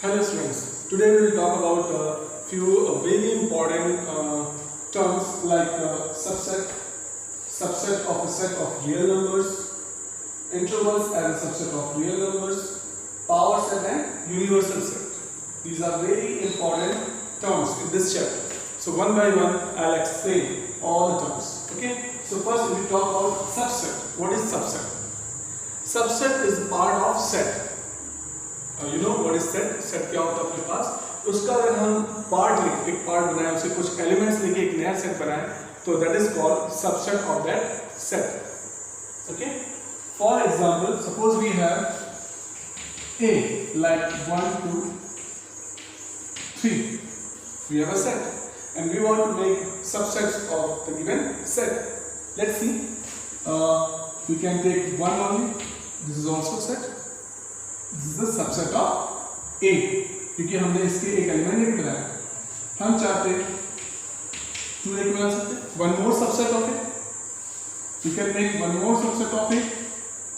Hello students, today we will talk about a few very important terms like subset of a set of real numbers, intervals as a subset of real numbers, power set and universal set. These are very important terms in this chapter. So one by one I'll explain all the terms. Okay. So first we talk about subset. What is subset? Subset is part of set. You know what is set? Set क्या होता है अपने पास? उसका अगर हम part लें, एक part बनाए, उसे कुछ एलिमेंट्स लेके एक नया सेट बनाए, तो that is called subset of that set. Okay. For example, suppose we have A like 1 2 3. We have a set and we want to make subsets of the given set. Let's see. We can take one only. This is also set. This is the subset of A, क्योंकि हमने इसके एक element नहीं बनाया. हम चाहते 2 एक बना सकते. One more subset of A. We can make one more subset of A.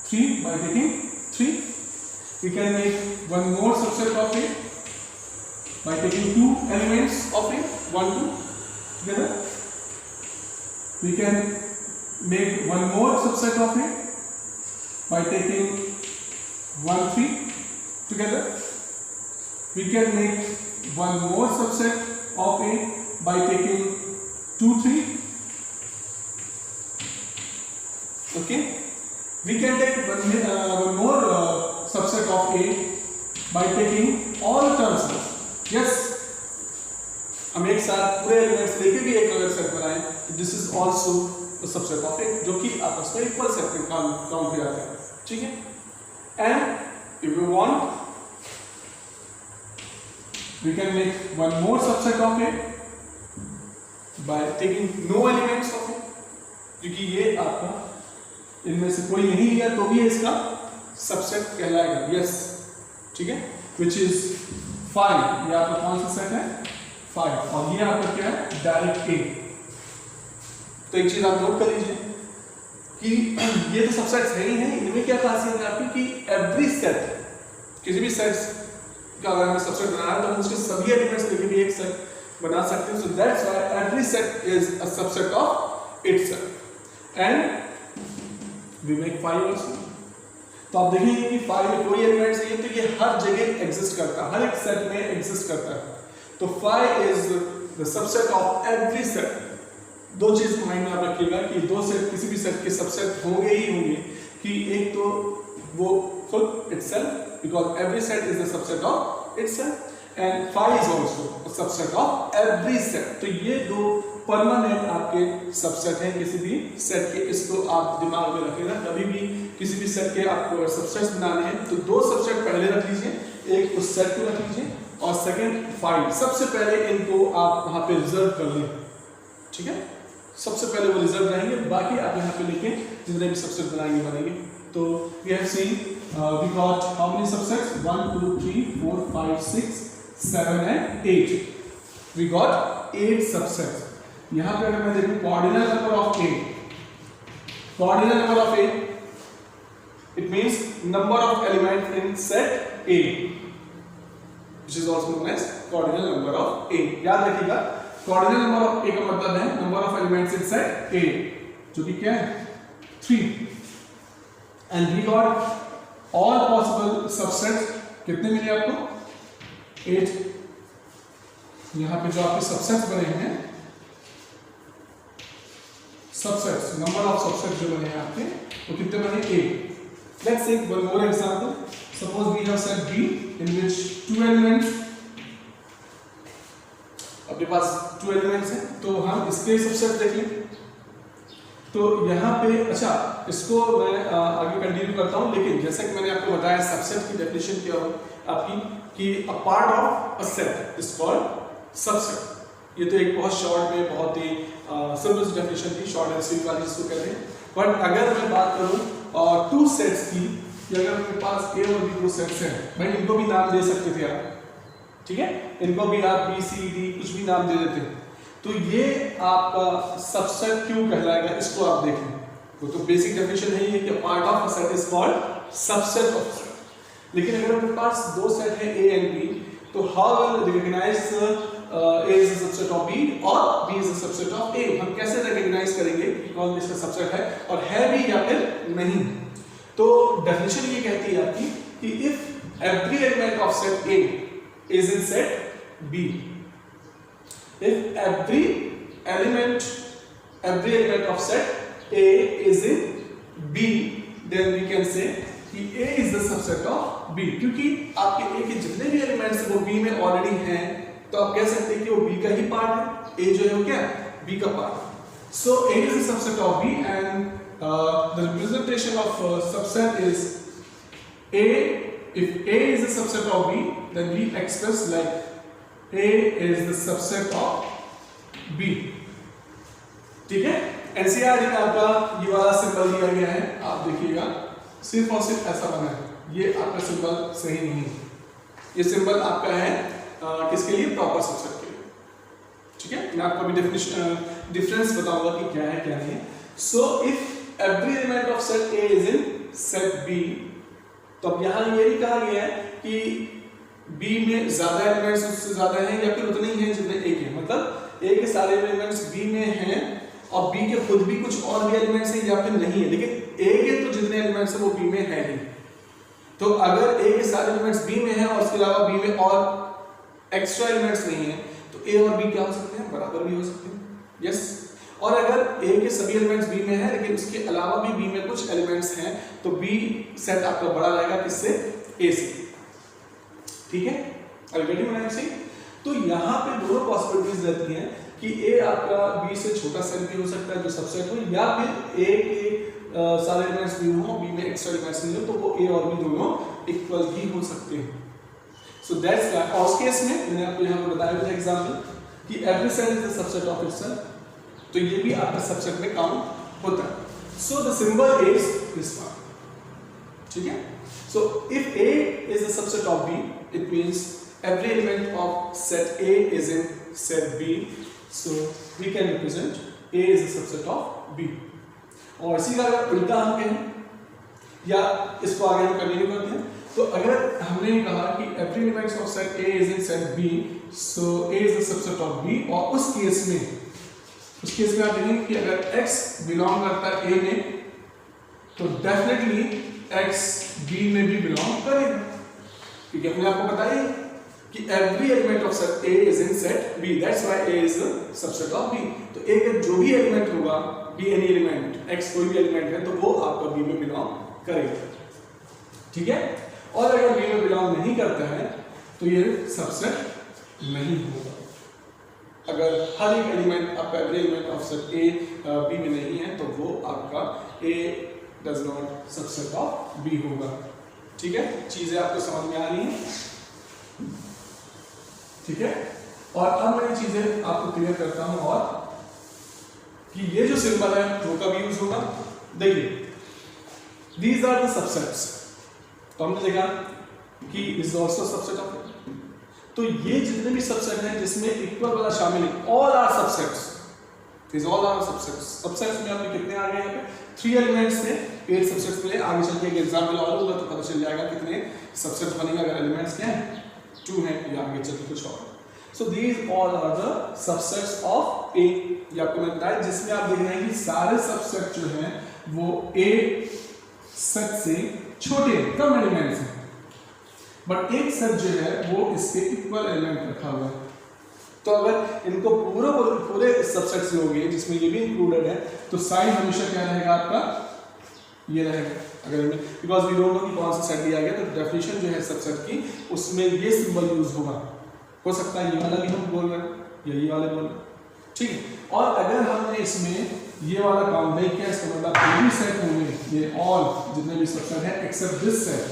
3 by taking 3. We can make one more subset of A by taking 2 elements of A, 1 2 together. We can make one more subset of A by taking 1 3 together. We can make one more subset of A by taking 2 3. Okay. We can take one more subset of A by taking all terms. Yes. हम एक साथ पूरे elements लेके भी एक अगर set बनाएं, तो this is also subset of A, जो कि आपस में इक्वल सेट में काउंट किया जाता है. ठीक है. And if we want, we can make one more subset of A by taking no elements of A, क्योंकि ये आपका इनमें से कोई नहीं लिया तो भी इसका सबसेट कहलाएगा. यस. ठीक है. Which is 5. ये आपका कौन सा सेट है? 5. और ये आपका क्या है? Direct A. तो एक चीज आप नोट कर लीजिए कि ये तो सबसेट्स है ही है. इनमें क्या खासियत है आपकी कि एवरी सेट, किसी भी सेट्स का अगर हमें सबसेट बनाना है तो हम उसके सभी एलिमेंट्स लेके भी एक सेट बना सकते हैं. So that's why every set is a subset of itself and we make 5 also. तो आप देखेंगे कि 5 में कोई एलिमेंट्स नहीं है, तो ये हर जगह एग्जिस्ट करता है, हर एक सेट में एग्जिस्ट करता है. तो 5 is the subset of every set. दो चीज माइंड में आप रखिएगा कि दो सेट किसी भी सेट के सबसेट होंगे ही होंगे, कि एक तो वो खुद itself, because every set is the subset of itself, and 5 is also a subset of every set. तो ये दो परमानेंट आपके सबसेट हैं किसी भी सेट के. इसको आप दिमाग में रखिएगा. कभी भी किसी भी सेट के आपको सबसेट्स बनाने हैं तो दो सबसेट पहले रख लीजिए. एक उस सेट को रख लीजिए और सेकंड 5. सबसे पहले इनको आप वहां पे रिजर्व कर लें. ठीक है. सबसे पहले वो रिजर्व रहेंगे, बाकी आप यहाँ पे लिखें जितने भी सबसेट बनाएंगे बनेंगे. तो we have seen we got how many subsets? 1 2 3 4 5 6 7 and 8. We got 8 subsets. यहाँ पे अगर मैं देखूं cardinal number of A, cardinal number of A, it means number of elements in set A, which is also known as coordinal number of A. याद रखिएगा, coordinal number of A का मतलब है number of elements in set A, जो कि क्या है? 3. And we got all possible subsets. कितने मिले आपको? 8. यहाँ पे जो आपके subsets बने हैं, subsets, number of subsets जो बने हैं आपके, वो कितने बने? 8. Let's take one more example. Suppose we have set B in which 2 elements. अपने पास 2 एलिमेंट्स हैं, तो हम इसके सबसेट देख लें. तो यहाँ पे अच्छा, इसको मैं आगे कंटिन्यू करता हूँ, लेकिन जैसा कि मैंने आपको बताया सबसेट की डेफिनेशन क्या हो आपकी, कि a part of a set is called subset. ये तो एक बहुत शॉर्ट में बहुत ही सिंपल डेफिनेशन थी, शॉर्ट एंड स्वीट वाली जिसको कहते हैं. बट अगर मैं बात करूँ 2 सेट्स की, कि अगर मेरे पास A और B 2 सेट्स हैं, भाई इनको भी नाम दे सकते थे आप. ठीक है. इनको भी आप B C D कुछ भी नाम दे देते हैं. तो ये आपका सबसेट क्यों कहलाएगा, इसको आप देख लें. वो तो बेसिक डेफिनेशन है ये कि part of a set is called subset of set. लेकिन अगर आपके पास दो सेट है ए एंड बी तो how will recognise A is a subset of B और B is a subset of A, हम कैसे रिकॉग्नाइज करेंगे कि कौन इसका सबसेट है और है भी या फिर नहीं। तो डेफिनेशन ये कहती है आपकी कि if every element of set A is in set B, if every element of set A is in B, then we can say कि A is the subset of B, क्योंकि आपके A के जितने भी एलिमेंट्स वो B में already हैं, तो आप कह सकते हैं कि वो B का ही पार्ट है। A जो है वो क्या है? B का पार्ट है। So A is the subset of B and the representation of subset is A. If A is the subset of B, then we express like A is the subset of B. ठीक है? NCERT में आपका ये वाला symbol दिया गया है, आप देखिएगा सिर्फ और सिर्फ ऐसा बना है, ये आपका सिंबल सही नहीं है। ये सिंबल आपका है किसके लिए? प्रॉपर सबसेट के लिए। ठीक है, मैं आपको अभी डिफरेंस बताऊंगा कि क्या है क्या नहीं है। So if every element of set A is in set B, तो अब यहाँ ये नहीं कहा गया है कि B में ज्यादा एलिमेंट्स उससे ज्यादा हैं या फिर उतने ही हैं जितने A के, मतलब A के सारे एलिमेंट्स B में हैं और B के खुद भी कुछ और भी एलिमेंट्स हैं या फिर नहीं है, लेकिन A के तो जितने एलिमेंट्स हैं वो B में है ही। तो अगर A के सारे एलिमेंट्स B में हैं और उसके अलावा B में और एक्स्ट्रा एलिमेंट्स नहीं है, तो A और B क्या हो सकते हैं? बराबर भी हो सकते हैं। यस, और अगर A के सभी एलिमेंट्स B में हैं लेकिन उसके अलावा भी B में कुछ एलिमेंट्स हैं, तो B सेट आपका बड़ा रहेगा किससे? A से। ठीक है, are you getting what I am saying? तो यहाँ पे दोनों पॉसिबिलिटीज रहती हैं कि A आपका B से छोटा सेट भी हो सकता है जो सबसेट हो, या फिर A के सारे एलिमेंट्स B हो, B में एक्स्ट्रा एलिमेंट्स नहीं हो, तो वो A और B दोनों इक्वल ही हो सकते हैं। So that's why और उस केस में मैंने आपको यहाँ पर बताया था एग्जाम्पल कि every cell is the subset of itself, तो ये भी आपका सबसेट में काउंट होता है। So the symbol is this one, ठीक है? So if A is a subset of B, it means every element of set A is in set B, so we can represent A is a subset of B। और इसी का अगर उल्टा हम कहें या इसको आगे हम कंटिन्यू करते हैं, तो अगर हमने कहा कि every element of set A is in set B, so A is the subset of B, और उस केस में आप देखेंगे कि अगर X बिलोंग करता है A में, तो डेफिनेटली X B में भी बिलोंग करेगा, क्योंकि अपने आपको पता है कि every element of set A is in set B, that's why A is the subset of B। तो A का जो भी एलिमेंट होगा, B any element, X कोई भी एलिमेंट है, तो वो आपका B में बिलोंग करेगा। ठीक है, और अगर B में बिलोंग नहीं करता है तो ये सबसेट नहीं होगा। अगर हर एक एलिमेंट आपका every element of set A B में नहीं है, तो वो आपका A does not subset of B होगा। ठीक है, चीजें आपको समझ में आ रही हैं? ठीक है, और अब मैं ये चीजें आपको क्लियर करता हूं और कि ये जो सिंबल है वो कब यूज होगा। देखिए, दीज आर द सबसेट्स, तो हमने देखा कि is also subset of it, तो ये जितने भी सबसेट हैं जिसमें इक्वल वाला शामिल है, all are subsets, is all are subsets. Subsets में आपके कितने आ गए यहाँ पे? 3 एलिमेंट्स थे, 8 सबसेट्स मिले। आगे चल के एक एग्जांपल और होगा तो पता चल जाएगा कितने सबसेट्स बनेंगे अगर एलिमेंट्स क्या हैं, 2 हैं, या आगे चल के कुछ और। So these all are the subsets of A। ये आपको मैं बताया, जिसमें आप देख रहे हैं कि सारे सबसेट जो हैं वो A सेट से छोटे कम एलिमेंट्स हैं, बट एक सेट जो है वो इसके इक्वल एलिमेंट रखा हुआ है। तो अगर इनको पूरे सबसेट्स लोगे जिसमें ये भी इंक्लूडेड है, तो साइन हमेशा क्या रहेगा आपका? ये रहेगा। अगर बिकॉज वी डोंट नो कि कौन सा सेट दिया गया, तो डेफिनेशन जो है सबसेट की उसमें ये सिंबल यूज होगा। हो सकता है ये वाला भी हम बोल रहे हैं या ये वाले बोल रहे हैं, ठीक है। और अगर हमने इसमें ये वाला काम नहीं किया, इसका मतलब कोई भी सेट होंगे, ये ऑल जितने भी सबसेट हैं except this set,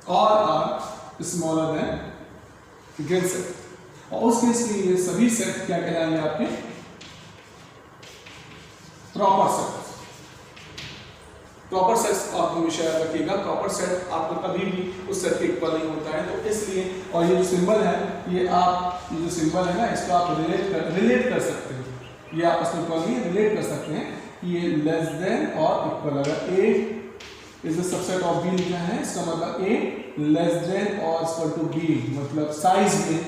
all are smaller than given set, और उस केस में ये सभी सेट क्या कहलाएंगे आपके? Proper set. प्रॉपर सेट्स आप हमेशा याद रखिएगा, प्रॉपर सेट आपको कभी भी उस सेट के इक्वल नहीं होता है, तो इसलिए। और ये जो सिंबल है, ये जो सिंबल है ना, इसको आप रिलेट कर सकते हैं, ये आपस में इक्वल नहीं, रिलेट कर सकते हैं कि ये लेस देन और इक्वल। अगर A is the subset of B लिखा है, इसका मतलब A लेस देन और इक्वल टू बी, मतलब साइज में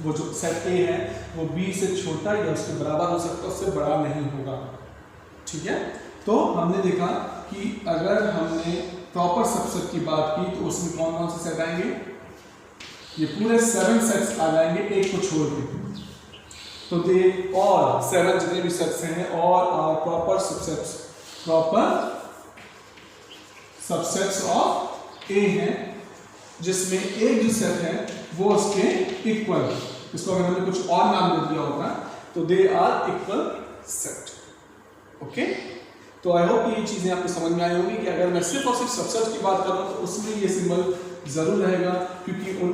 वो जो सेट ए है वो बी से छोटा या उसके बराबर हो सकता है, उससे बड़ा नहीं होगा। ठीक है, तो हमने देखा कि अगर हमने प्रॉपर सबसेट की बात की तो उसमें कौन कौन से सेट आएंगे, ये पूरे 7 सेट्स आ जाएंगे एक को छोड़ के। तो दे और 7 जितने भी सेट्स हैं और आर प्रॉपर सबसेट्स ऑफ ए हैं, जिसमें एक जो सेट है वो उसके इक्वल, इसको अगर हमने कुछ और नाम दे दिया होगा तो they are equal set. Okay, तो आई होप ये चीजें आपको समझ में आई होंगी कि अगर मैं सिर्फ और सिर्फ सबसेट्स की बात करूं तो उसमें ये सिंबल जरूर रहेगा, क्योंकि उन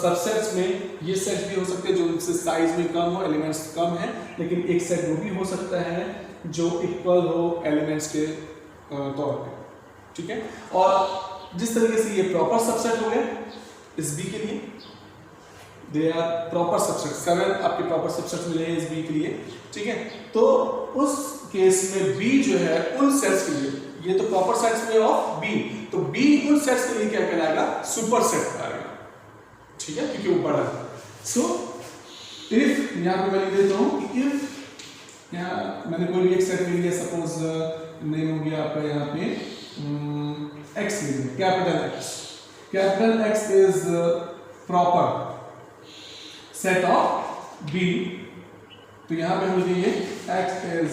सबसेट्स में ये सेट भी हो सकते हैं जो उनसे साइज में कम हो, एलिमेंट्स कम है, लेकिन एक सेट वो भी हो सकता है जो इक्वल हो एलिमेंट्स के तौर पे। ठीक है, और जिस तरीके से ये प्रॉपर सबसेट हो गए इस बी के लिए, दे आर प्रॉपर सबसेट, 7 आपके प्रॉपर सबसेट मिले हैं इस बी के लिए। ठीक है, तो उस केस में बी जो है उन सेट्स के लिए, ये तो प्रॉपर सेट्स में ऑफ बी, तो बी उन सेट्स के लिए क्या कहलाएगा, सुपर सेट आएगा। ठीक है, क्योंकि वो बड़ा है। सो इफ यहां पे मैं लिख देता हूं कि इफ यहां मैंने कोई भी एक सेट ले लिया, सपोज नेम हो गया आपका यहां पे x ले लिया, capital X is proper set of B, तो यहां पे हम लिखेंगे X is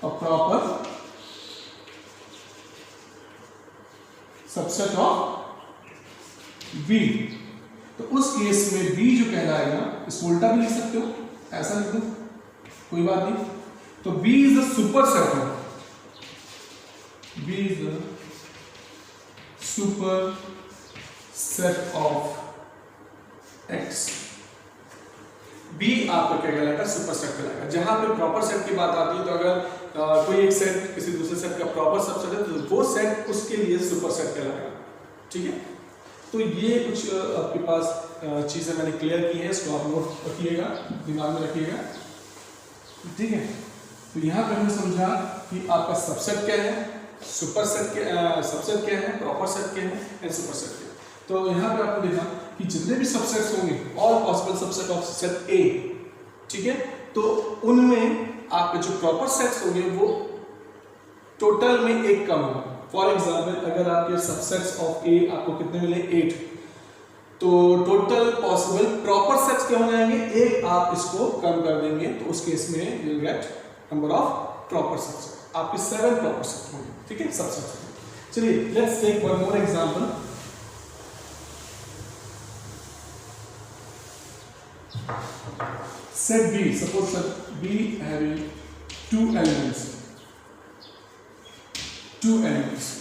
a proper subset of B। तो उस केस में B जो कहलाएगा, इसको उल्टा भी लिख सकते हो, ऐसा लिख दो, कोई बात नहीं। तो B is the super set of, B is the super set of X। B आपका क्या कहलाएगा, सुपर सेट कहलाएगा। जहां पे प्रॉपर सेट की बात आती है तो अगर कोई एक सेट किसी दूसरे सेट का प्रॉपर सबसेट है तो वो सेट उसके लिए सुपर सेट कहलाएगा। ठीक है, तो ये कुछ आपके पास चीजें मैंने क्लियर की हैं, इसको आप नोट रखिएगा, दिमाग में रखिएगा। ठीक है, तो यहां पे हमने समझा कि आपका सबसेट क्या है, सुपर सेट क्या, सबसेट क्या है, प्रॉपर सेट क्या है एंड सुपर सेट क्या है। तो यहाँ पे आपने देखा कि जितने भी सबसेट्स होंगे all possible subset of set ए, ठीक है, तो उनमें आपके जो प्रॉपर सेट्स होंगे वो टोटल में एक कम होगा। फॉर एग्जांपल अगर आपके सबसेट्स ऑफ ए आपको कितने मिले, 8, तो टोटल पॉसिबल प्रॉपर सेट्स क्या हो जाएंगे, एक आप इसको कम कर देंगे तो उस केस में you will get number of proper sets, आपके 7 प्रॉपर सेट होंगे। ठीक है, सबसेट। चलिए let's take one more example. Set B, suppose set B having two elements.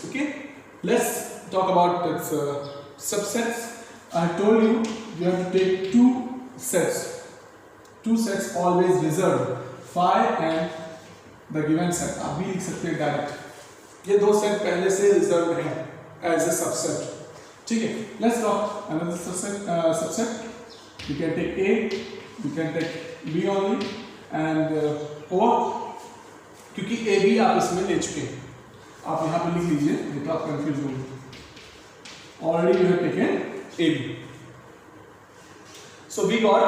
Okay, let's talk about its subsets. I told you you have to take two sets always reserved, phi and the given set। आप भी लिख सकते हैं direct, ये दो set पहले से reserve हैं एज ए सबसेट। ठीक है, let's talk another subset. You can take A, you can take B only and or क्योंकि A B आप इसमें ले चुके हैं, आप यहाँ पे लिख लीजिए नहीं तो आप कंफ्यूज होंगे। Already you have taken A B, so we got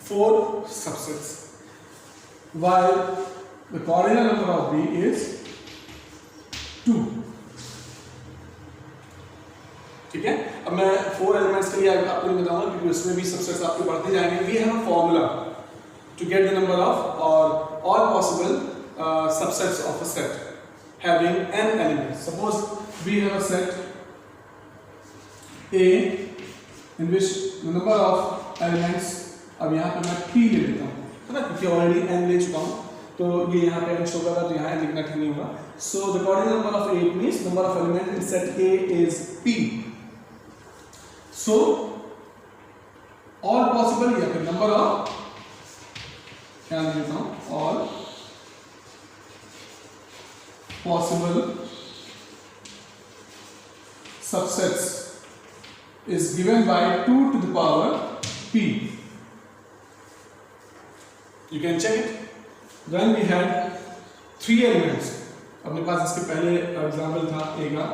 4 subsets while the cardinal number of B is 2। ठीक है, अब मैं 4 एलिमेंट्स के लिए आपको बताऊंगा क्योंकि उसमें भी सबसेट्स आपके बढ़ते जाएंगे। We have a formula to get the number of और all possible subsets of a set having n elements. Suppose we have a set A in which the number of elements, अब यहाँ पे मैं 3 ले लेता हूँ, है ना, क्योंकि ऑलरेडी n ले चुका हूँ तो ये यहाँ पे n शो कर रहा है तो यहाँ लिखना ठीक नहीं होगा। So the cardinal number of 8 means number of element in set A is P। So all possible या फिर number of, क्या लिखता हूँ, all possible subsets is given by 2 to the power P। You can check it when we had 3 elements। अपने पास इसके पहले example था A का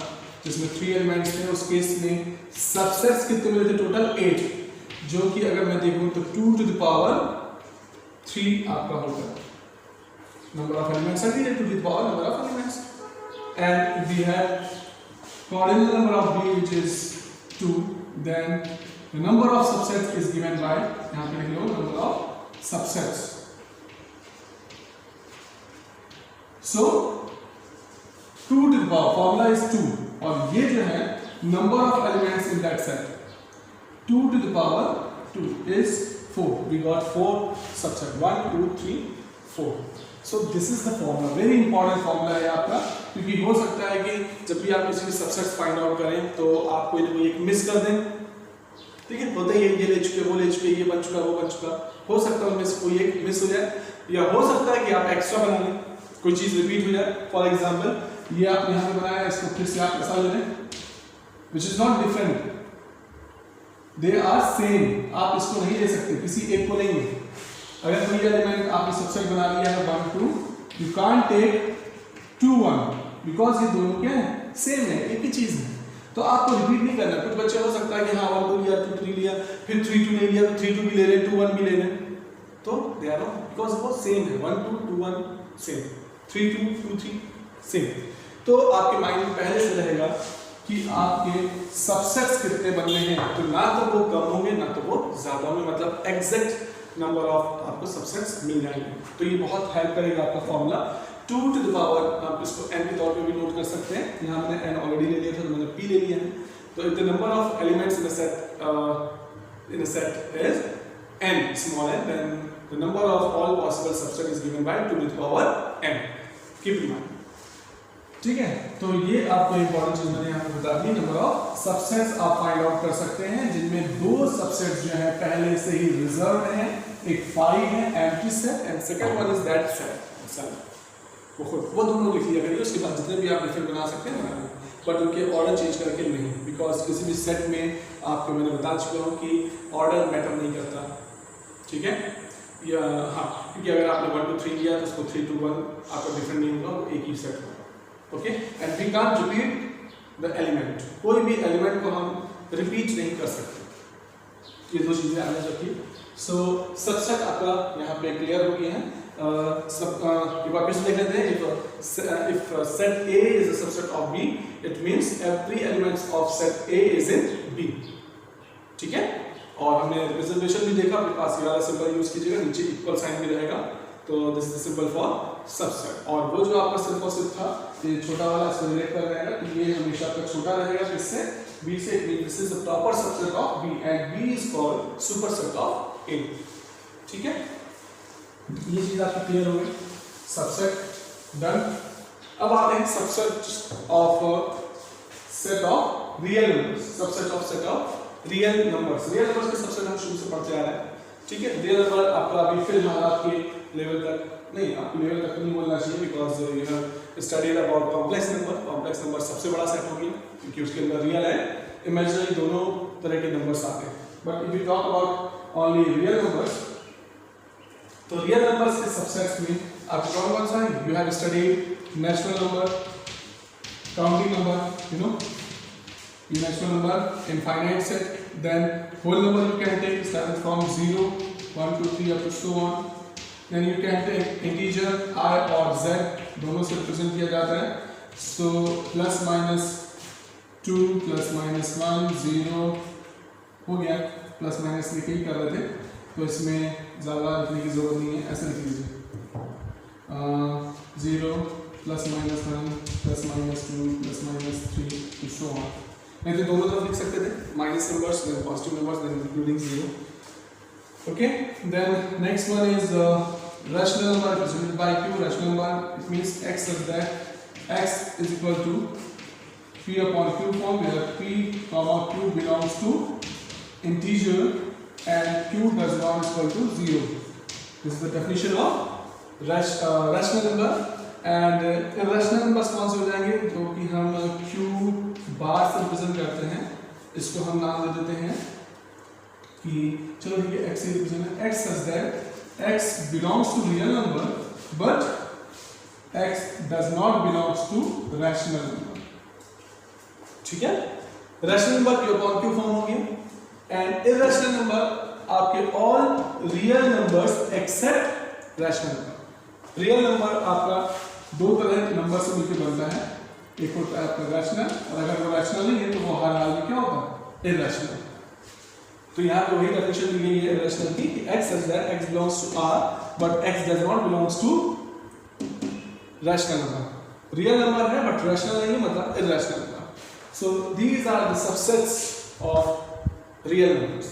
जिसमें 3 एलिमेंट्स थे, उस केस में सबसेट्स कितने मिले थे? टोटल 8, जो कि अगर मैं देखूं तो 2 to the power 3 आपका होगा number of elements, 2 to the power number of elements, and if we have cardinal number of B which is 2, then the number of subsets is given by, यहाँ पे लिख लो number of subsets. So 2 to the power formula is 2, और ये जो है number of elements in that set, 2 to the power 2 is 4. We got 4 subset, 1 2 3 4. So this is the formula, very important formula है आपका, क्योंकि हो सकता है कि जब भी आप किसी भी सबसेट्स फाइंड आउट करें तो आप कोई एक मिस कर दें, ठीक है, होता ही है, ये ले चुके, वो ले चुके, ये बन चुका, वो बन चुका, हो सकता है उनमें से कोई एक मिस हो जाए, या हो सकता है कि आप एक्स्ट्रा बना लें, कोई चीज़ रिपीट हो जाए. फॉर एग्जाम्पल ये आप यहाँ पे बनाया, इसको फिर से आप ऐसा ले लें, which is not different, they are same, आप इसको नहीं ले सकते, किसी एक को लेंगे. अगर कोई एलिमेंट आपने सबसेट बना लिया है 1 2, यू कांट टेक 2 1 बिकॉज ये दोनों क्या है? सेम है, एक ही चीज़ है, तो आपको रिपीट नहीं करना. कुछ बच्चे हो सकता है कि हाँ 1 2 लिया, 2 3 लिया, फिर 3 2 नहीं लिया तो 3 2 भी ले रहे, 2 1 भी ले रहे, तो दे आर नॉट, बिकॉज वो सेम है, 1 2 2 1 सेम, 3 2 2 3 सेम. तो आपके माइंड में पहले से रहेगा कि आपके सबसेट्स कितने बनने हैं, तो ना तो वो कम होंगे ना तो वो ज्यादा होंगे, मतलब एग्जैक्ट नंबर ऑफ आपको सबसेट्स मिल जाएंगे. तो ये बहुत हेल्प करेगा आपका फॉर्मूला. 2 to the power, आप इसको n के तौर पे भी नोट कर सकते हैं, यहाँ मैंने n ऑलरेडी ले लिया था तो मैंने p ले लिया है. तो if the number of elements in a set is n small n, then the number of all possible subset is given by 2 to the power n. Keep in mind. ठीक है, तो ये आपको इंपॉर्टेंट चीज मैंने यहाँ पे बता दी. नंबर ऑफ सबसेट्स आप फाइंड आउट कर सकते हैं, जिनमें 2 सबसेट्स जो है पहले से ही रिजर्व हैं, एक 5 है empty set and second one is that set. वो दोनों लिख लिया करिए, उसके बाद जितने भी आप डिफरेंट बना सकते हैं बना, बट उनके ऑर्डर चेंज करके नहीं, बिकॉज किसी भी सेट में आपको मैंने बता चुका हूँ कि ऑर्डर मैटर नहीं करता. ठीक है, या हाँ, क्योंकि अगर आपने 1 2 3 लिया तो उसको 3 2 1 आपका डिफरेंट नहीं होगा, वो एक ही सेट होगा. Okay, and we can't repeat the element, कोई भी एलिमेंट को हम रिपीट नहीं कर सकते. ये दो चीजें आने चाहिए. सो सबसेट आपका यहाँ पे क्लियर हो गया है. सब एक बार फिर से देख लेते हैं. if set A is a subset of B, it means every element of set A is in B. ठीक है, और हमने रिप्रेजेंटेशन भी देखा, अपने पास ये वाला सिंबल यूज कीजिएगा, नीचे इक्वल साइन भी रहेगा, तो this is the symbol for subset. और वो जो आपका सिर्फ और सिर्फ था ये छोटा वाला, इसको रिलेट कर रहेगा, तो ये हमेशा आपका छोटा रहेगा किससे? B से. This is the proper subset of B and B is called superset of A. ठीक है, ये चीज आपकी क्लियर हो गई. Subset done. अब आते हैं subset of set of real numbers. Subset of set of real numbers. Real numbers के सबसेट हम शुरू से पढ़ते आ रहे हैं. ठीक है, रियल नंबर आपका अभी फिलहाल आपके लेवल तक नहीं, आपके लेवल तक नहीं बोलना चाहिए, because you have studied about complex number. Complex number सबसे बड़ा सेट हो गया, क्योंकि उसके अंदर रियल है, इमेजिनरी, दोनों तरह के नंबर्स आते हैं. But if we talk about only real numbers, तो रियल नंबर्स के सबसेट्स में आपको कौन कौन सा है? You have studied natural number, counting number, you know, natural number, infinite set, then whole number you can take starting from 0 1 2 3 up to so on. Then you can take integer I और Z, दोनों से represent किया जाता है. So plus minus 2 plus minus 1 0 हो गया. Plus minus लिखे ही कर रहे थे, तो इसमें ज़्यादा लिखने की जरूरत नहीं है, ऐसे लिख लीजिए. 0 plus minus 1 plus minus 2 plus minus 3 to so on. नहीं तो दोनों तरफ लिख सकते थे, minus numbers then positive numbers then including 0. Okay, then next one is rational number represented by q. Rational number, it means x such that x is equal to p upon q form, where p comma q belongs to integer and q does not equal to 0. This is the definition of rational number. And irrational numbers कौन से हो जाएंगे? जो कि हम q बार से represent करते हैं, इसको हम नाम दे देते हैं कि चलो ठीक है, x से रिप्रेजेंट है, x such that x belongs to real number but x does not belongs to rational number. ठीक है। Rational number Q upon Q form हो गया। एंड इररेशनल नंबर आपके all real numbers accept rational number. Real number आपका दो तरह number से मिलकर बनता है, एक होता है आपका रैशनल, और अगर वो रैशनल नहीं है तो वो हर हाल में क्या होता है, इररेशनल। तो यहाँ पे वही डेफिनेशन दी गई है इररेशनल की, x such that x belongs to R but x does not belongs to rational number. Real number है बट रैशनल नहीं है, मतलब irrational number. So these are the subsets of real numbers,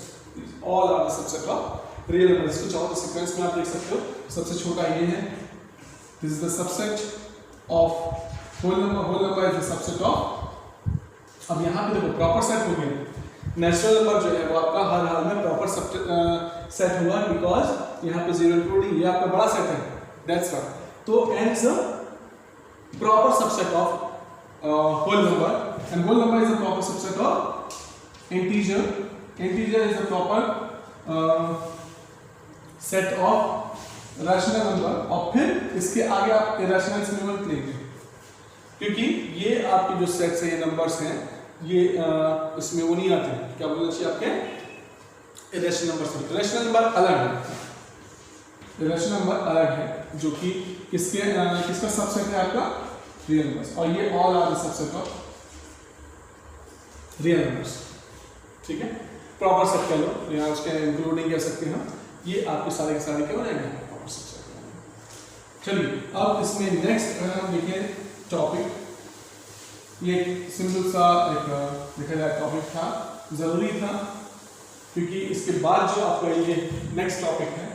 all are the subset of real numbers. इसको चाहो तो sequence में आप देख सकते हो, सबसे छोटा ये है, this is the subset of whole number is the subset of. अब यहाँ पे देखो प्रॉपर सेट हो गया। नेचुरल नंबर जो है वो आपका हर हाल में प्रॉपर सेट हुआ, बिकॉज यहाँ पे जीरो इंक्लूडिंग ये आपका बड़ा सेट है, दैट्स व्हाई। तो n is a proper subset of whole number, and whole number is a proper subset of integer. Integer is a proper set of rational number, और फिर इसके आगे आप irrational में मत लेंगे, क्योंकि ये आपके जो सेट्स हैं, ये नंबर्स हैं, ये इसमें वो नहीं आते। क्या बोलना चाहिए आपके irrational नंबर्स में। irrational नंबर अलग है, irrational नंबर अलग है, जो कि किसका सबसेट है आपका, रियल नंबर्स, और ये all are the subset of real numbers. ठीक है, प्रॉपर सेट कह लो, यहाँ उसके इंक्लूडिंग कह सकते हैं, ये आपके सारे के सारे क्या हो जाएंगे, प्रॉपर सबसेट। चलिए अब इसमें नेक्स्ट अगर हम देखें टॉपिक, ये सिंपल सा एक देखा जाए टॉपिक था, जरूरी था, क्योंकि इसके बाद जो आपका ये नेक्स्ट टॉपिक है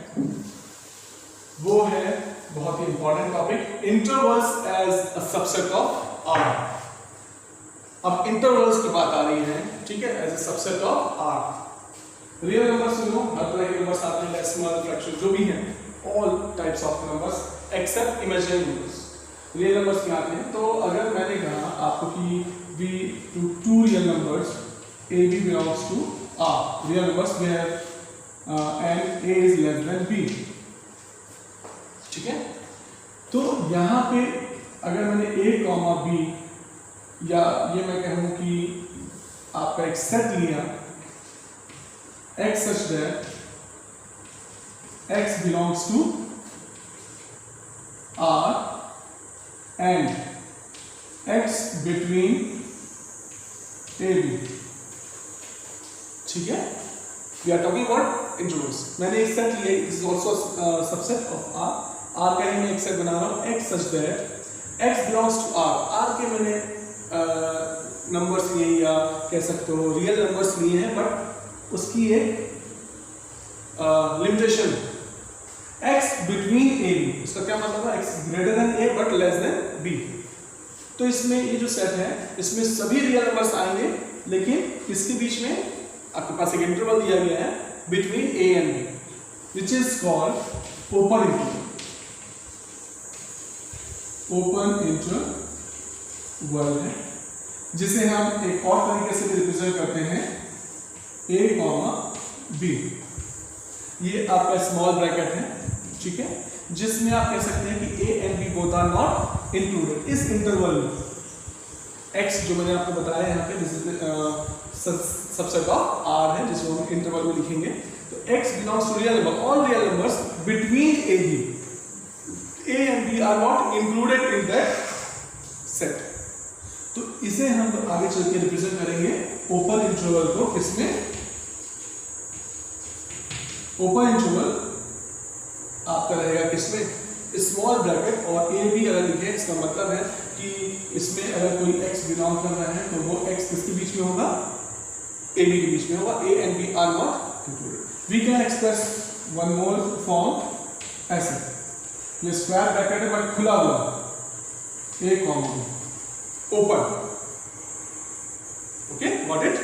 वो है बहुत ही important topic, intervals as a subset of R. अब इंटरवल्स की बात आ रही है, ठीक है, as a subset of R. Real numbers you know हर तरह के नंबर्स आते हैं, डेसिमल, फ्रैक्शन, जो भी हैं, all types of numbers except imaginary numbers real numbers में आते हैं। तो अगर मैंने कहा आपको कि we two real numbers a b belongs to r, real numbers where and a is less than b, ठीक है। तो यहाँ पे अगर मैंने a कॉमा b, या ये मैं कहूँ कि आपका एक सेट लिया x such that x belongs to r and x between a b, ठीक है। We are talking about intervals। मैंने एक सेट लिया, this is also subset of r। R का ही मैं एक सेट बना रहा हूँ, x such that x belongs to r। R के मैंने नंबर्स लिए, या कह सकते हो रियल नंबर्स लिए हैं, बट उसकी एक limitation, x between a b। इसका क्या मतलब है, x greater than a but less than b। तो इसमें ये जो सेट है, इसमें सभी रियल नंबर्स आएंगे, लेकिन इसके बीच में आपके पास एक इंटरवल दिया गया है between a and b, which is called open interval। Open interval है, जिसे हम एक और तरीके से भी रिप्रेजेंट करते हैं a कॉमा b। ये आपका स्मॉल ब्रैकेट है, ठीक है, जिसमें आप कह सकते हैं कि a and b both are not included इस इंटरवल में। x जो मैंने आपको बताया यहाँ पे, this is subset of r है, जिसको हम इंटरवल में लिखेंगे। तो x belongs to real number, all real numbers between a b, a and b are not included in that set। तो इसे हम आगे चल के रिप्रेजेंट करेंगे ओपन इंटरवल को। किसमें, ओपन इंटरवल आपका रहेगा किसमें, स्मॉल ब्रैकेट, और a b अगर लिखे, इसका मतलब है कि इसमें अगर कोई x बिलोंग कर रहा है तो वो x किसके बीच में होगा, a b के बीच में होगा। a and b are not included। we can express one more form ऐसे, ये स्क्वायर ब्रैकेट है बट खुला हुआ, a comma open, okay, got it.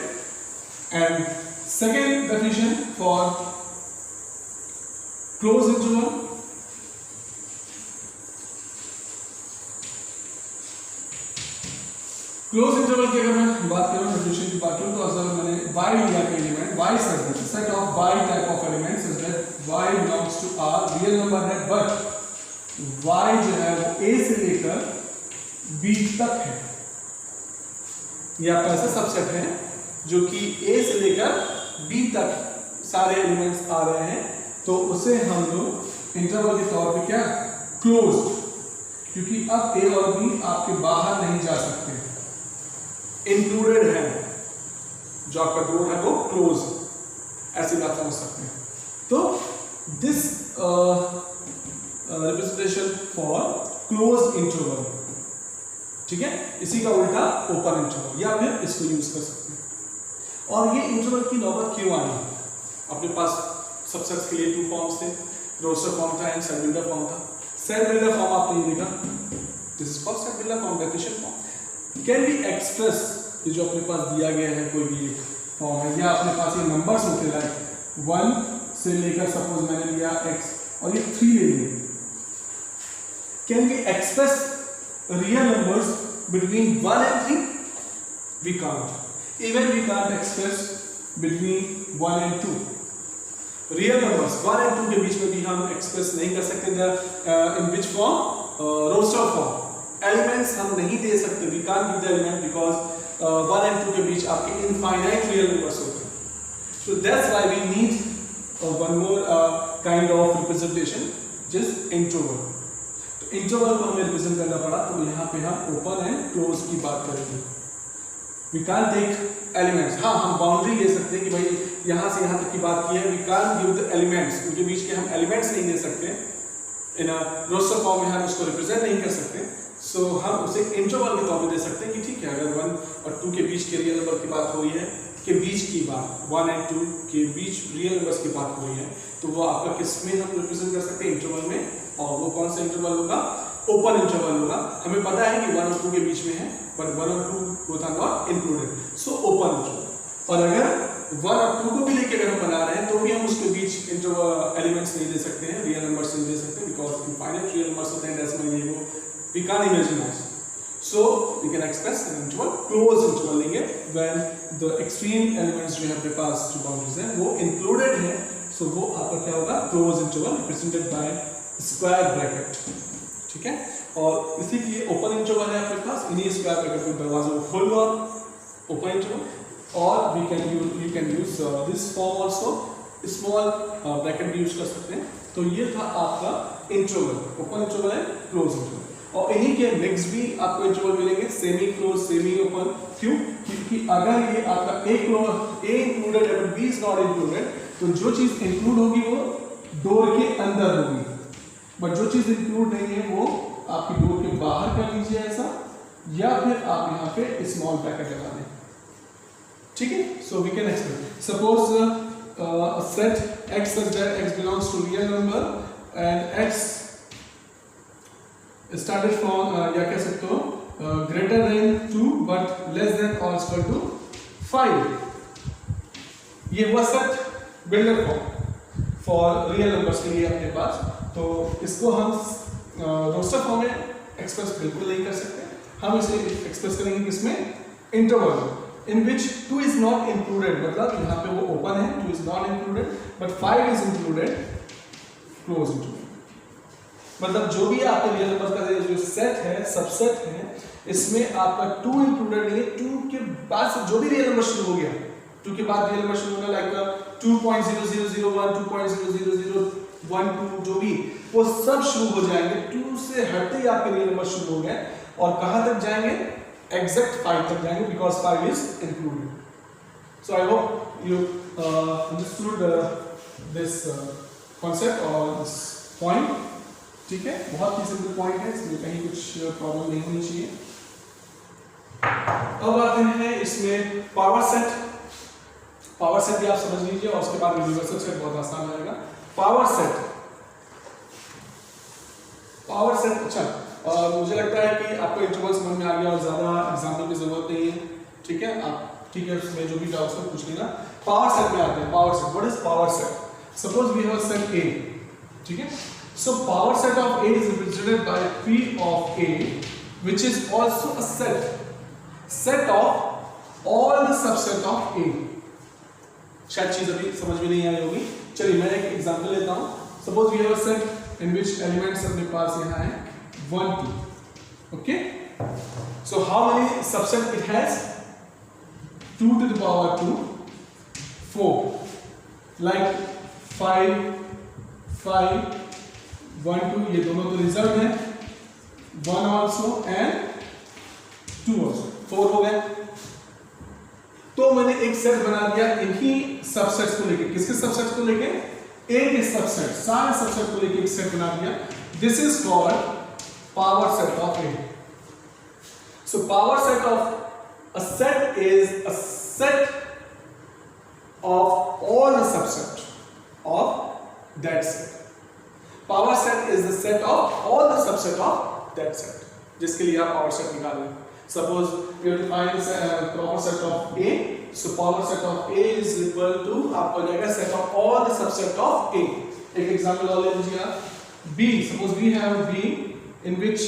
And second definition for close interval, close interval की अगर मैं बात करूं, डेफिनेशन की बात करूं, तो अगर मैंने y लिया का element, y set of y type of elements is that y belongs to r, real number है, बट y जो है वो a से लेकर b तक है, ये आपका ऐसा सबसेट है जो कि ए से लेकर बी तक सारे एलिमेंट्स आ रहे हैं, तो उसे हम लोग इंटरवल के तौर पे क्या क्लोज्ड, क्योंकि अब ए और बी आपके बाहर नहीं जा सकते, इंक्लूडेड है, जो आपका डोर है वो क्लोज, ऐसी बात समझ सकते हैं। तो this representation for close interval, ठीक है, इसी का उल्टा ओपन इंटरवल, या फिर इसको यूज कर सकते हैं। और ये इंटरवल की नौबत क्यों आई? अपने पास सबसेट्स के लिए 2 फॉर्म्स थे, रोस्टर फॉर्म था एंड सेट बिल्डर फॉर्म था। सेट बिल्डर फॉर्म आपने ये देखा, this is called set builder form, definition form can be express, ये जो अपने पास दिया गया है कोई भी फॉर्म है, या अपने पास ये नंबर्स होते हैं 1 से लेकर सपोज मैंने लिया x और ये 3 ले लिए, can be express real numbers between 1 and 3? We can't. Even we can't express between 1 and 2. Real numbers 1 and 2 के बीच में भी हम एक्सप्रेस नहीं कर सकते। In which form? Roster form. Elements हम नहीं दे सकते, we can't give the element because 1 and 2 के बीच आपके इनफाइनाइट रियल नंबर्स होते हैं। So that's why we need one more kind of representation, जिस इंटरवल। तो इंटरवल को हमें रिप्रेजेंट करना पड़ा, तो यहाँ पे हम ओपन एंड क्लोज की बात करेंगे। वी कांट टेक एलिमेंट्स, हाँ हम बाउंड्री ले सकते हैं कि भाई यहाँ से यहाँ तक की बात की है, we can't give the elements, उनके बीच के हम एलिमेंट्स नहीं दे सकते, इन अ रोस्टर फॉर्म में हम उसको रिप्रेजेंट नहीं कर सकते। सो हम उसे इंटरवल के तौर पे दे सकते हैं कि ठीक है, अगर 1 और 2 के बीच के रियल नंबर की बात हो रही है, के बीच की बात 1 and 2 के बीच रियल नंबर्स की बात हो रही है, तो वो आपका किस में हम रिप्रेजेंट कर सकते हैं? इंटरवल में। और वो कौन सा इंटरवल होगा? ओपन इंटरवल होगा। हमें पता है कि 1 और 2 के बीच में है, बट 1 और 2 both are not included, so open interval. और अगर 1 और 2 को भी लेके अगर हम बना रहे हैं, तो भी हम उसके बीच इंटरवल एलिमेंट्स नहीं दे सकते हैं, रियल नंबर्स नहीं दे सकते, बिकॉज इनफाइनाइट रियल नंबर्स होते हैं, डेसिमल ये वो, we can't imagine that. So we can express an interval, close interval लेंगे when the extreme elements जो है अपने पास जो boundaries हैं वो included है, so वो आपका क्या होगा? Close interval represented by square bracket, ठीक है। और इसी के लिए open interval है अपने पास, इन्हीं square bracket को दरवाजे को खोल दो open interval, और you can use this form also, small bracket भी यूज कर सकते हैं। तो ये था आपका interval, open interval है, close interval। और इन्हीं के मिक्स भी आपको इंटरवल मिलेंगे, सेमी क्लोज, सेमी ओपन। क्यों? क्योंकि अगर ये आपका ए इंक्लूडेड है but b is not included, तो जो चीज इंक्लूड होगी वो डोर के अंदर होगी, बट जो चीज इंक्लूड नहीं है वो आपकी डोर के बाहर कर लीजिए ऐसा, या फिर आप यहाँ पे स्मॉल ब्रैकेट लगा दें, ठीक है। So we can explain, suppose set x such that x belongs to real number and x started from या कह सकते हो greater than 2 but less than or equal to 5। ये हुआ set builder form for real numbers के लिए अपने पास। तो इसको हम रोस्टर फॉर्म में एक्सप्रेस बिल्कुल नहीं कर सकते, हम इसे एक्सप्रेस करेंगे किसमें? Interval in which 2 is not included, मतलब यहाँ पे वो ओपन है, 2 is not included but 5 is included, close interval. मतलब जो भी आपके रियल नंबर का जो सेट है, सबसेट है, इसमें आपका 2 इंक्लूडेड नहीं है। 2 के बाद से जो भी रियल नंबर शुरू हो गया, 2 के बाद रियल नंबर शुरू होना लाइक 2.0001, 2.0001, 2 जो भी, वो सब शुरू हो जाएंगे। 2 से हटते ही आपके रियल नंबर शुरू हो गए, और कहां तक जाएंगे? एग्जैक्ट 5 तक जाएंगे, because 5 is included. So I hope you understood this concept और दिस पॉइंट, ठीक है। बहुत ही सिंपल पॉइंट है, इसमें कहीं कुछ प्रॉब्लम नहीं होनी चाहिए। अब आते हैं इसमें पावर सेट। पावर सेट भी आप समझ लीजिए, और उसके बाद यूनिवर्सल सेट बहुत आसान रहेगा। पावर सेट, अच्छा, मुझे लगता है कि आपको इंटरवल समझ में आ गया और ज्यादा एग्जाम्पल की जरूरत नहीं है, ठीक है। आप ठीक है, उसमें जो भी डाउट्स है पूछ लेना। पावर सेट में आते हैं। Power set, what is power set? Suppose we have set A, ठीक है। So power set of A is represented by P of A, which is also a set of all the subset of A। शायद चीज अभी समझ में नहीं आई होगी, चलिए मैं एक एग्जांपल लेता हूँ। Suppose we have a set in which elements अपने पास यहाँ है 1, 2, okay? So how many subset it has? 2 to the power 2 4, like 5 5 1 2, ये दोनों तो रिजल्ट है, 1 ऑल्सो एंड 2 ऑल्सो, 4 हो गए। तो मैंने एक सेट बना दिया इन्हीं सबसेट्स को लेके। किसके सबसेट्स को लेके? ए के सबसेट, सारे सबसेट को लेके एक सेट बना दिया। This is called power set of A. So power set of a set is a set of all the subset of that set. Power set is the set of all the subset of that set. जिसके लिए आप power set निकाल लें. Suppose we have to find proper set of A. So power set of A is equal to आपको जाएगा set of all the subset of A. एक example और ले लीजिए आप. B. Suppose we have B in which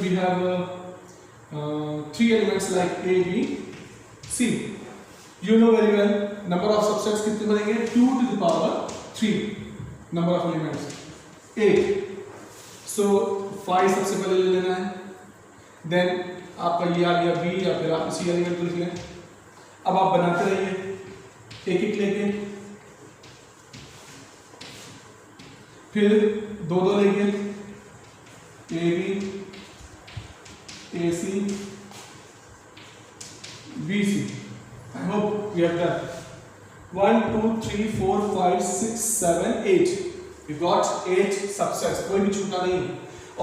we have 3 elements like A, B, C. You know very well number of subsets कितने बनेंगे? 2 to the power 3 number of elements 8. So 5 सबसे पहले ले लेना है, then आपका ये आ गया B, या फिर आप इसी एलिमेंट को लिख लें। अब आप बनाते रहिए एक एक लेके, फिर दो लेंगे, AB, AC, BC. I hope we have done 1 2 3 4 5 6 7 8. We got 8 subsets, कोई भी छूटा नहीं,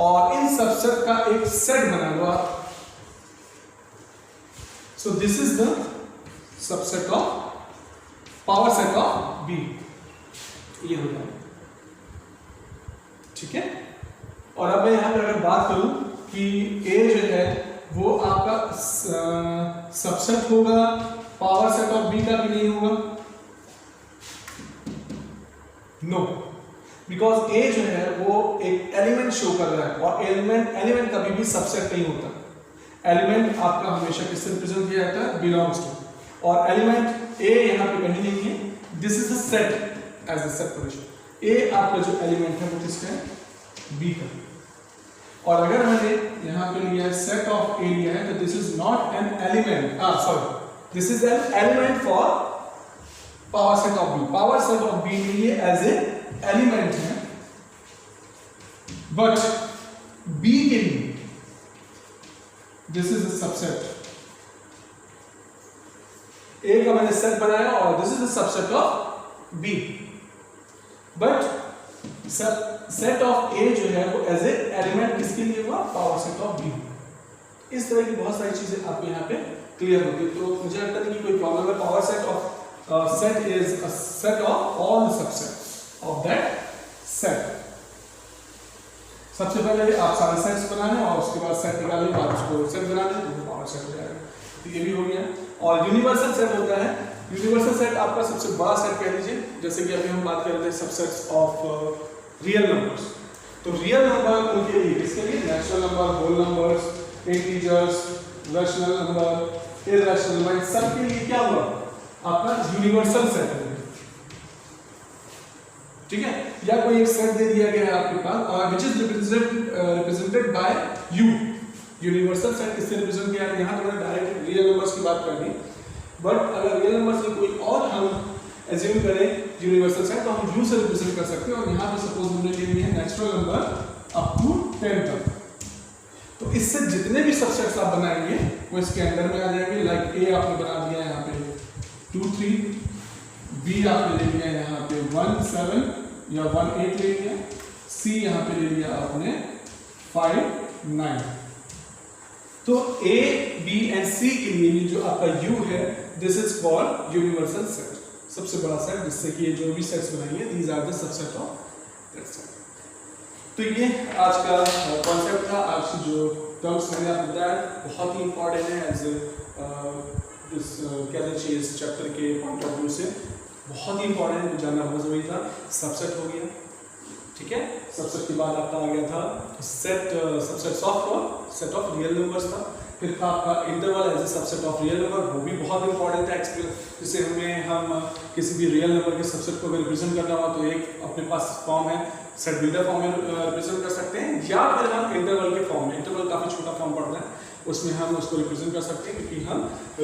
और इन सबसेट का एक सेट बना लो आप। So this is the subset of power set of B. ये हो गया, ठीक है। और अब मैं यहाँ पर अगर बात करूं कि A जो है वो आपका सबसेट होगा पावर सेट ऑफ बी का भी नहीं होगा, नो, बिकॉज ए जो है वो एक एलिमेंट शो कर रहा है, और एलिमेंट कभी भी सबसेट नहीं होता। एलिमेंट आपका हमेशा किससे रिप्रेजेंट किया जाता है? बिलोंग्स टू, और एलिमेंट ए यहाँ पे कहीं नहीं है, this is the set as the set position. ए आपका जो एलिमेंट है वो किसका है? बी का। और अगर मैंने यहाँ पे लिया सेट ऑफ ए लिया है तो this is not an element, sorry, this is an element for power set of B. Power set of B लिए as a element है, but B के लिए this is a subset. A का मैंने set बनाया और this is the subset of B, but set of A जो है वो as a element किसके लिए हुआ? Power set of B. इस तरह की बहुत सारी चीजें आपको यहाँ पे क्लियर होगी, तो मुझे लगता नहीं कि कोई प्रॉब्लम है। Power set of set is a set of all the subsets of that set. सबसे पहले आप सारे सेट्स बना लें और उसके बाद सेट निकालें, बाद उसको सेट बना लें तो पावर सेट हो जाएगा। तो ये भी हो गया। और यूनिवर्सल सेट होता है, यूनिवर्सल सेट आपका सबसे बड़ा सेट कह लीजिए, जैसे कि अभी हम बात कर रहे थे सबसेट्स ऑफ रियल नंबर्स। तो रियल नंबर उनके लिए, किसके लिए? Natural number, whole numbers, integers, rational number, irrational number, सबके लिए क्या हुआ? आपका यूनिवर्सल सेट है, ठीक है। या कोई एक सेट दे दिया गया है आपके पास which is represented by U. Universal set किससे रिप्रेजेंट किया है? यहाँ तो मैंने डायरेक्ट रियल नंबर्स की बात कर दी, बट अगर रियल नंबर से कोई और हम एज्यूम करें यूनिवर्सल सेट तो हम यू से रिप्रेजेंट कर सकते हैं। और यहाँ पे सपोज हमने ले लिया है नेचुरल नंबर अप टू 10 तक, तो इससे जितने भी सबसेट्स आप बनाएंगे वो इसके अंडर में आ जाएंगे। लाइक ए आपने बना दिया यहाँ पे 2 3, बी आपने ले लिया यहाँ पे 1 7 या 1 8 ले लिया, सी यहाँ पे ले लिया आपने 5 9। तो ए बी एंड सी के लिए जो आपका यू है this is called universal set, सबसे बड़ा सेट, जिससे कि ये जो भी सेट्स बनाएंगे these are the subset of that set. तो ये आज का कॉन्सेप्ट था। आज की जो टर्म्स मैंने आपको बताया बहुत ही इंपॉर्टेंट है एज इस क्या चाहिए इस चैप्टर के पॉइंट ऑफ व्यू से बहुत ही इंपॉर्टेंट है, जानना बहुत जरूरी था। सबसेट हो गया, ठीक है। सबसेट के बाद आपका आ गया था set, subset of set of real numbers था। फिर था आपका interval as a subset of real number, वो भी बहुत इंपॉर्टेंट है। जैसे हम किसी भी रियल नंबर के सबसेट को रिप्रेजेंट करना हुआ तो एक अपने पास फॉर्म है सेट बिल्डर फॉर्म में रिप्रेजेंट कर सकते हैं, या फिर हम इंटरवल के फॉर्म में, इंटरवल काफ़ी छोटा फॉर्म पड़ता है उसमें हम उसको रिप्रेजेंट कर सकते हैं, क्योंकि हम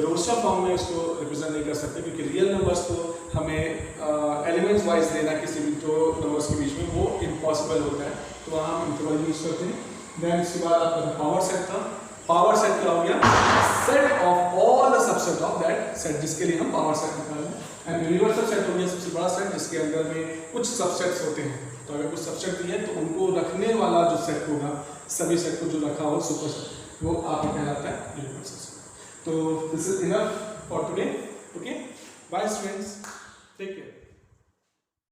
रोस्टर फॉर्म में उसको रिप्रेजेंट नहीं कर सकते, क्योंकि रियल नंबर्स को हमें एलिमेंट्स वाइज देना किसी भी दो नंबर्स के बीच में वो इम्पॉसिबल होता है, तो वहाँ हम इंटरवल यूज करते हैं। देन इसके बाद आपका पावर सेट था। पावर सेट क्या हो गया? Set of all the subset of that set, जिसके लिए हम पावर सेट निकाल रहे हैं। एंड यूनिवर्सल सेट हो गया सबसे बड़ा सेट, जिसके अंदर में कुछ सबसेट्स होते हैं, तो अगर कुछ सबसेट दिए तो उनको रखने वाला जो सेट होगा, सभी सेट को जो रखा हो सुपर सेट, वो आपका कहलाता है यूनिवर्सल सेट। तो this is enough for today. Okay, bye students, take care.